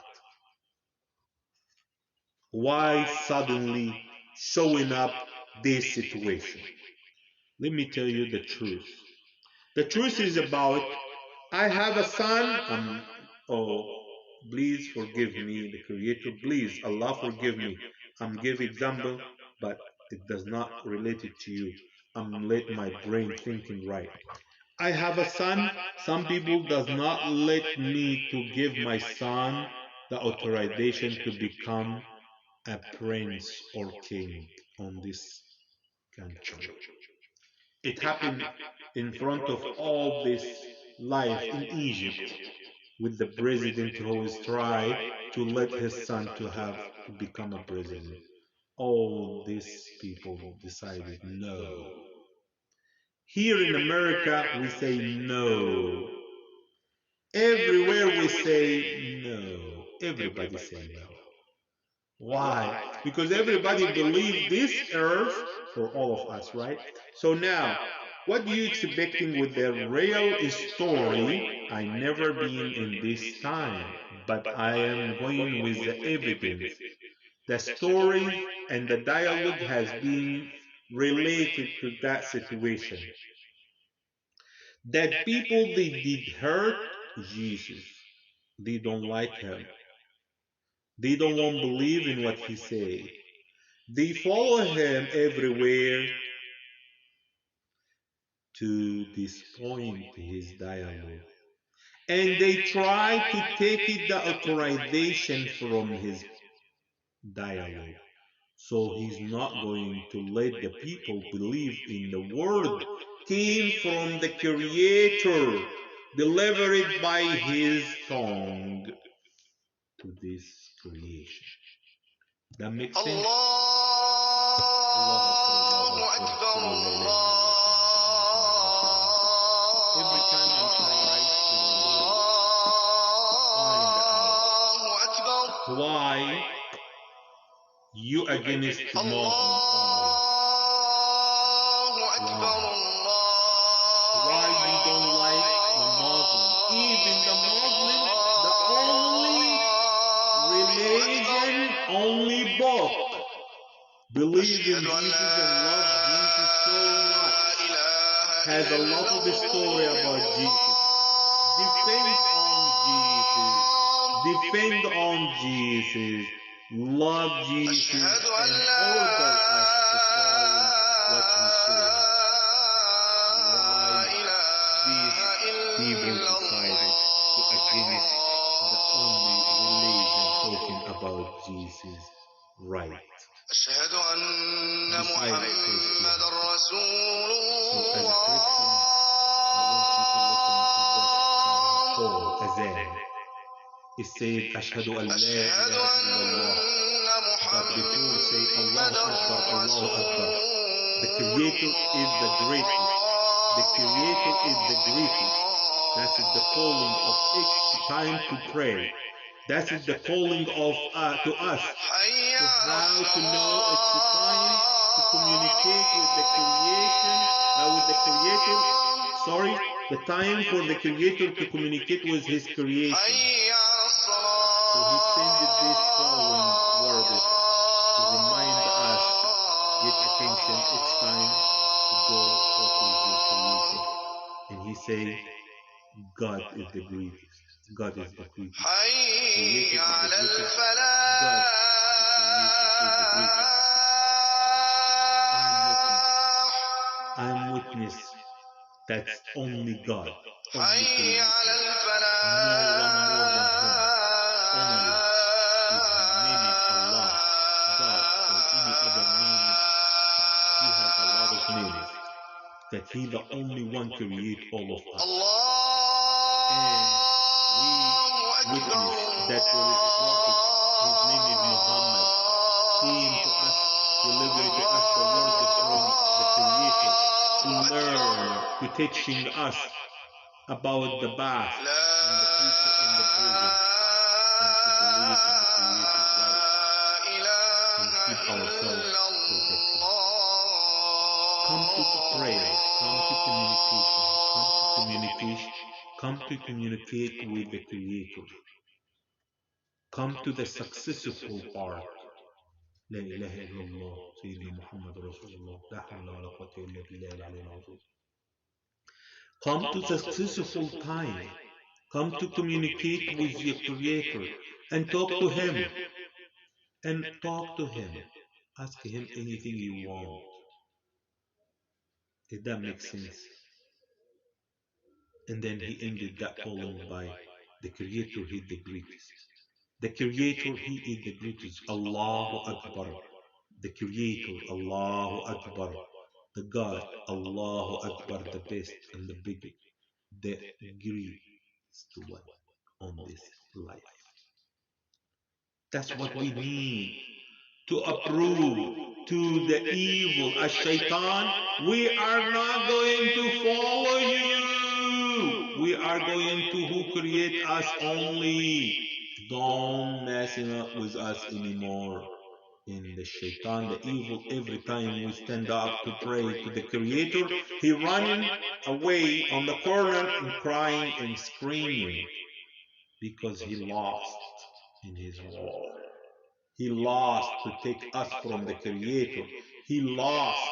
Why suddenly showing up this situation? Let me tell you the truth. The truth is about I have a son. Oh, please forgive me, the Creator. Please, Allah forgive me. I'm give example, but it does not relate it to you. I'm let my brain thinking right. I have a son. Some people does not let me to give my son the authorization to become a prince or king on this country. It happened in front of all this life in Egypt with the president who is trying to let his son to have to become a president. All these people decided no. Here in America we say no. Everywhere we say no. Everybody say no. Why? Because everybody believes this earth for all of us, right? So now, what are you expecting with the real story? I never been in this time, but I am going with the evidence. The story and the dialogue has been related to that situation. That people they did hurt Jesus. They don't like him. They don't want to believe in what he said. They follow him everywhere to disappoint his dialogue. And they try to take it the authorization from his dialogue. So he's not going to let the people believe in the word came from the Creator, delivered by his tongue to this creation. That makes sense? Allahu Akbar. Every time I try to find out why you against Muslim only. Why? Why you don't like the Muslim? Even the Muslim, the only religion, only book, believe in Jesus and love Jesus so much, has a lot of the story about Jesus. Depend on Jesus. Depend on Jesus. Love Jesus and order us to follow what he says. Why these people decided to against the only religion talking about Jesus right? أشهد أن Besides محمد Christianity. رسول So as a Christian, I want you to listen to this call, azan. It said, أشهد أن لا أشهد إله إلا الله. أن But before say محمد Allahu Akbar, Allahu Akbar. The رسول Creator is the greatest. The Creator is the greatest. That is the calling of each time to pray. That is the calling of to us to how to know it's the time to communicate with the creation, with the Creator. Sorry, the time for the Creator to communicate with His creation. So He sent this calling word to remind us, get attention, it's time to go talk with your Creator. And He said, God is the greatest. God is the greatest. حي Creator is على the greatest. الفلاح God, the Creator, is the greatest. I'm witness. That's only God, only حي Creator. على No one more than Him. Only. His name is Allah, God, or any other name. He has a lot of names. That He the only one create all of us. And we witness that there is a prophet, his name is Muhammad, came to us, delivered to us the word from the Creator, to learn, to teaching us about the past and the future and the present, and to believe in the Creator's right and keep ourselves protected. Come to the prayer, come to communication, come to communicate with the Creator. Come to the successful part. لا إله إلا الله سيدنا محمد رسول الله لا حول ولا قوة إلا بالله العلي العظيم. Come to the successful time. Come to communicate with your Creator and talk to Him. And talk to Him. Ask Him anything you want. If that makes sense. And then He ended that calling by the Creator, He the greatest. The Creator, He is the greatest. Allahu Akbar. The Creator, Allahu Akbar. The God, Allahu Akbar, the best and the biggest, the greatest one on this life. That's what we need to approve to the evil, Ash-Shaytan. We are not going to follow you. We are going to who create us only. Don't messing up with us anymore. In the Shaitan, the evil, every time we stand up to pray to the Creator, he running away on the corner and crying and screaming because he lost in his war. He lost to take us from the Creator. He lost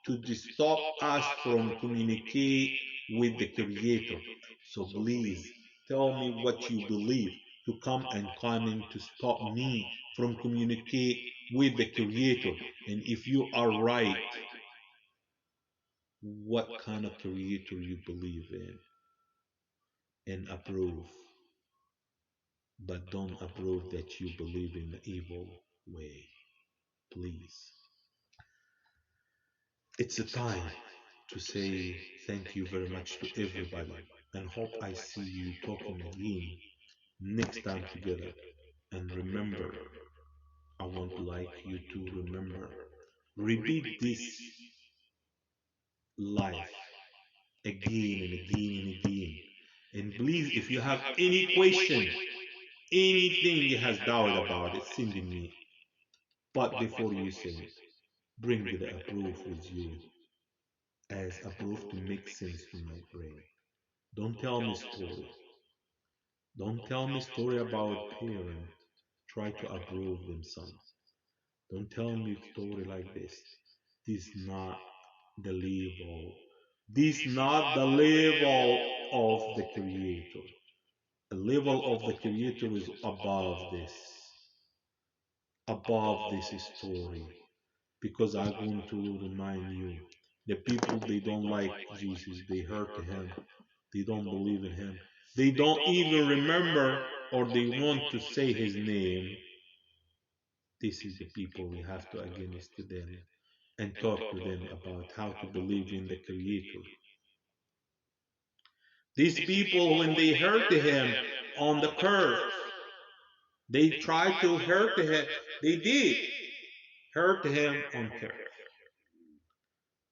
to stop us from communicate with the Creator. So please tell me what you believe to come and comment to stop me from communicate with the Creator. And if you are right, what kind of Creator you believe in and approve. But don't approve that you believe in the evil way. Please. It's a time to say thank you very much to everybody and hope I see you talking again next time together. And remember, I want like you to remember, repeat this life again and again and again. And please, if you have any question, anything you have doubt about it, send it me. But before you say it, bring the approve with you as a proof to make sense to my brain. Don't tell me story. Don't tell me story about parent try to approve them son. Don't tell me story like this. This not the level. This not the level of the creator. The level of the creator is above this story. Because I want to remind you, the people they don't like Jesus, they hurt him, they don't believe in him, they don't even remember or they want to say his name. This is the people we have to against to them and talk to them about how to believe in the Creator. These people, when they hurt him on the curse, they tried to hurt him. They did hurt him on curse.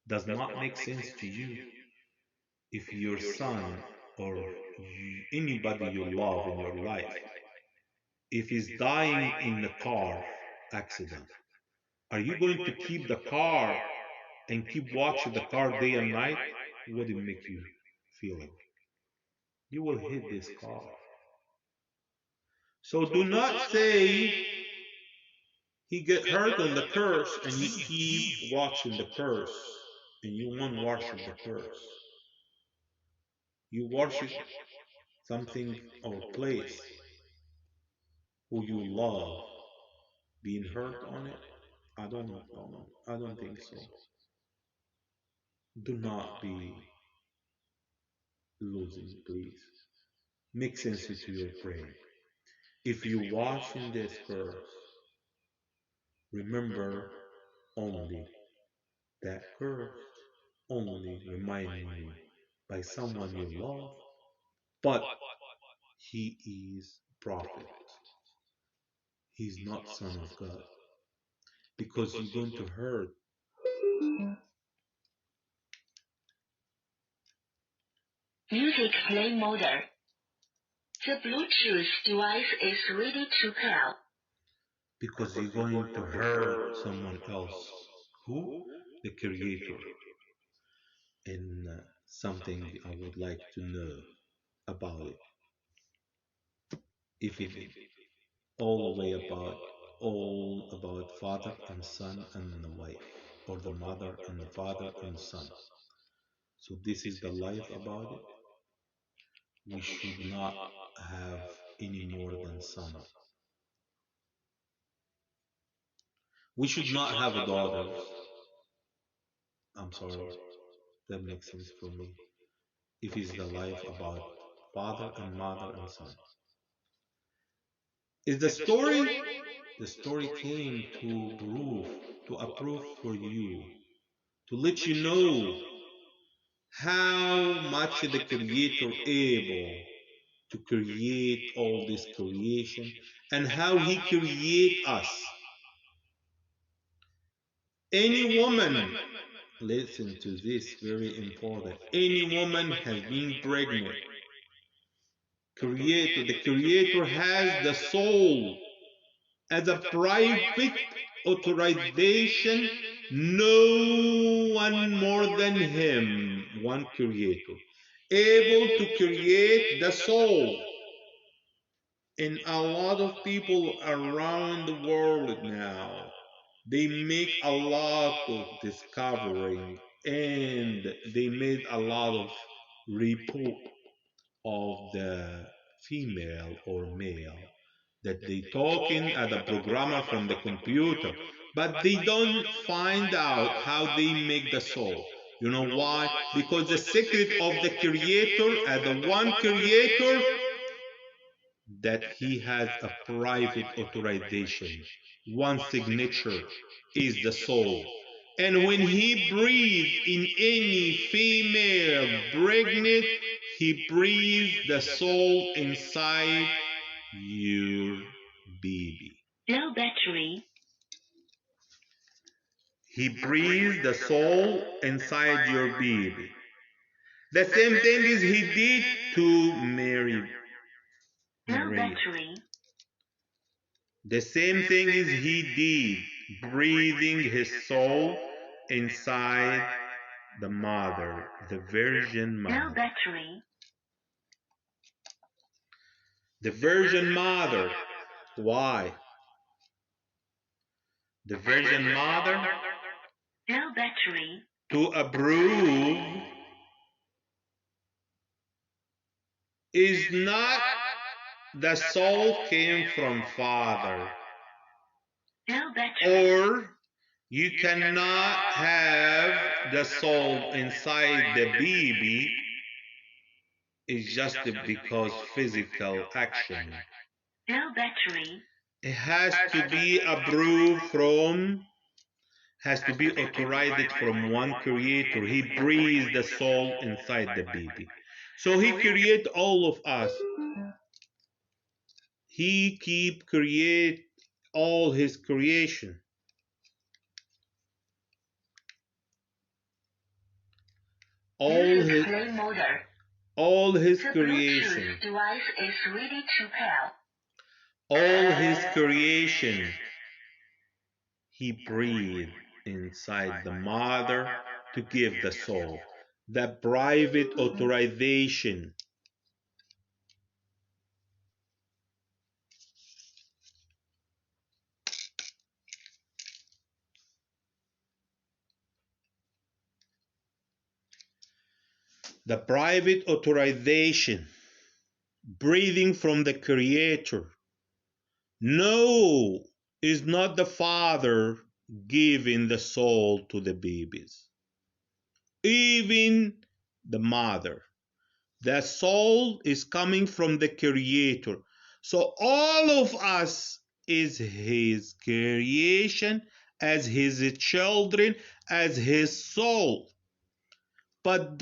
Does not make sense to you if your son or anybody you love in your life, if he's dying in a car accident, are you going to keep the car and keep watching the car day and night? What do it make you feeling? You will hit this car. So do not say he get hurt on the curse and you keep watching the curse and you won't worship the curse. You worship something or place who you love being hurt on it. I don't know. I don't think so. Do not be losing, please. Make sense to your brain. If you watch in this curse, remember only that curse only remind you by someone you love, but he is prophet. He's not son of God. Because you're going to hurt. Music play mode. The Bluetooth device is ready to pair. Because you're going to hurt someone else. Who? The Creator. And something I would like to know about it. If it all the way about all about father and son and the wife, or the mother and the father and son. So this is the life about it. We should not have any more than son. We should not have daughters. I'm sorry, that makes sense for me. If it's the life about father and mother and son. Is the story? The story came to prove, to approve for you, to let you know how much the Creator able to create all this creation and how He create us. Any woman, listen to this, very important. Any woman has been pregnant. The Creator has the soul as a private authorization, no one more than him, one creator, able to create the soul. And a lot of people around the world now, they make a lot of discovering and they made a lot of report of the female or male that they talking at the programmer from the computer, but they don't find out how they make the soul. You know why? Because the secret of the creator, the one creator, that he has a private authorization. One signature is the soul. And when he breathes in any female pregnant, he breathes the soul inside your baby. Low battery. He breathes the soul inside your baby. The same thing as he did to Mary. Low battery. The same thing as he did, breathing his soul inside the mother, the Virgin No Mother. battery. The Virgin Mother. Why? The Virgin Mother No battery. to approve is not the soul came from Father, No battery. or you cannot have the soul inside the baby. It's just because physical action. No battery. It has to be approved from, has to be authorized from one creator. He breathes the soul inside the baby. So he create all of us. He keep create all his creation. Use play motor. All his The creation. Bluetooth device is ready to pair. All his creation. He breathed inside the mother to give the soul. The private authorization. The private authorization. Breathing from the Creator. No, is not the Father giving the soul to the babies. Even the mother. The soul is coming from the Creator. So all of us is His creation, as His children, as His soul. But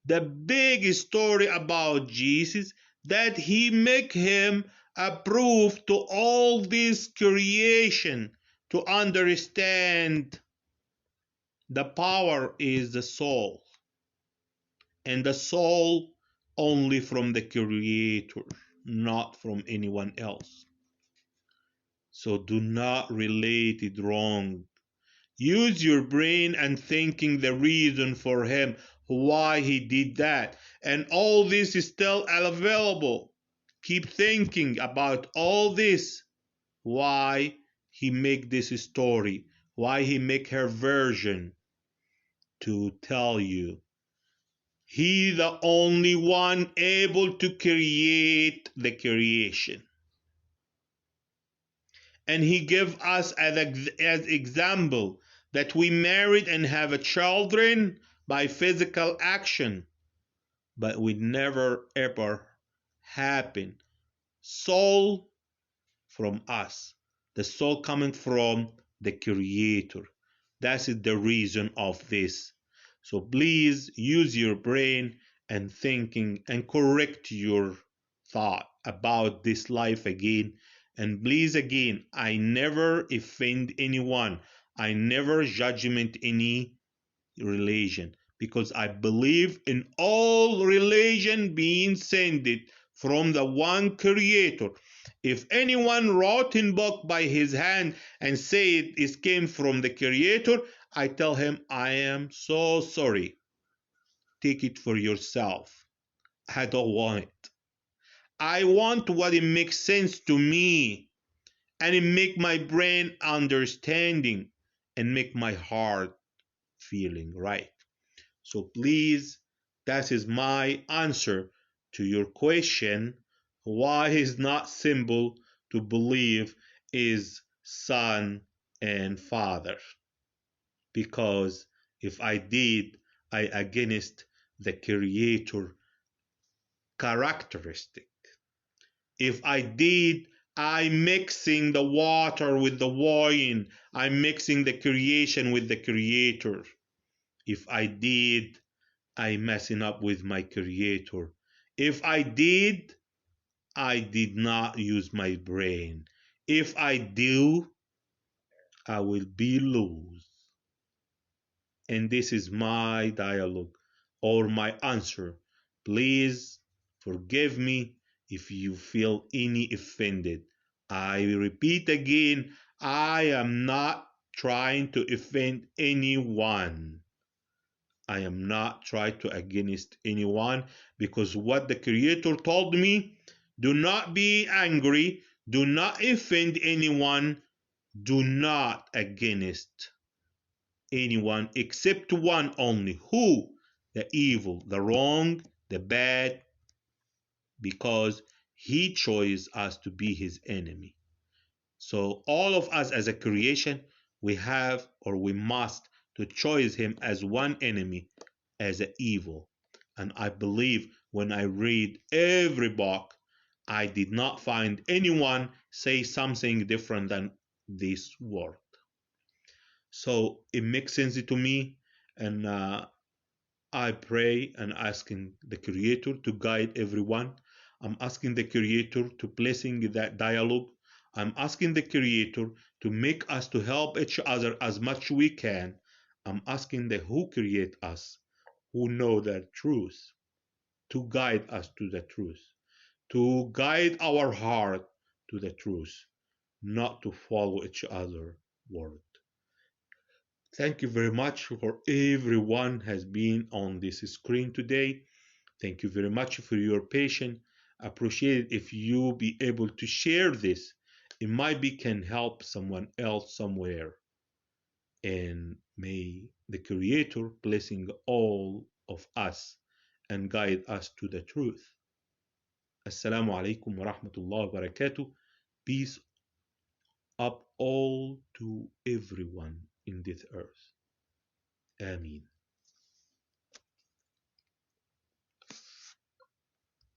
the big story about Jesus, that He make Him a proof to all this creation to understand the power is the soul, and the soul only from the Creator, not from anyone else. So do not relate it wrong. Use your brain and thinking the reason for him, why he did that. And all this is still available. Keep thinking about all this. Why he make this story, why he make her version to tell you. He the only one able to create the creation. And he give us as example that we married and have a children by physical action, but we never ever happen. Soul from us, the soul coming from the Creator. That is the reason of this. So please use your brain and thinking and correct your thought about this life again. And please again, I never offend anyone. I never judgment any religion, because I believe in all religion being sent from the one Creator. If anyone wrote in book by his hand and say it came from the Creator, I tell him, I am so sorry. Take it for yourself. I don't want it. I want what it makes sense to me, and it make my brain understanding, and make my heart feeling right. So please, that is my answer to your question. Why is not simple to believe is Son and Father? Because if I did, I against the Creator characteristic. If I did, I mixing the water with the wine. I'm mixing the creation with the Creator. If I did, I messing up with my Creator. If I did not use my brain. If I do, I will be lose. And this is my dialogue or my answer. Please forgive me if you feel any offended. I repeat again, I am not trying to offend anyone. I am not trying to against anyone, because what the Creator told me, do not be angry, do not offend anyone, do not against anyone except one only. Who? The evil, the wrong, the bad, because he chose us to be his enemy. So all of us as a creation, we have or we must to choose him as one enemy, as an evil. And I believe when I read every book, I did not find anyone say something different than this word. So it makes sense to me, and I pray and asking the Creator to guide everyone. I'm asking the Creator to blessing that dialogue. I'm asking the Creator to make us to help each other as much we can. I'm asking the who create us, who know the truth, to guide us to the truth, to guide our heart to the truth, not to follow each other word. Thank you very much for everyone has been on this screen today. Thank you very much for your patience. Appreciate it if you be able to share this. It might be can help someone else somewhere. And may the Creator blessing all of us and guide us to the truth. Assalamu alaikum wa rahmatullahi wa barakatuh. Peace up all to everyone in this earth. Ameen.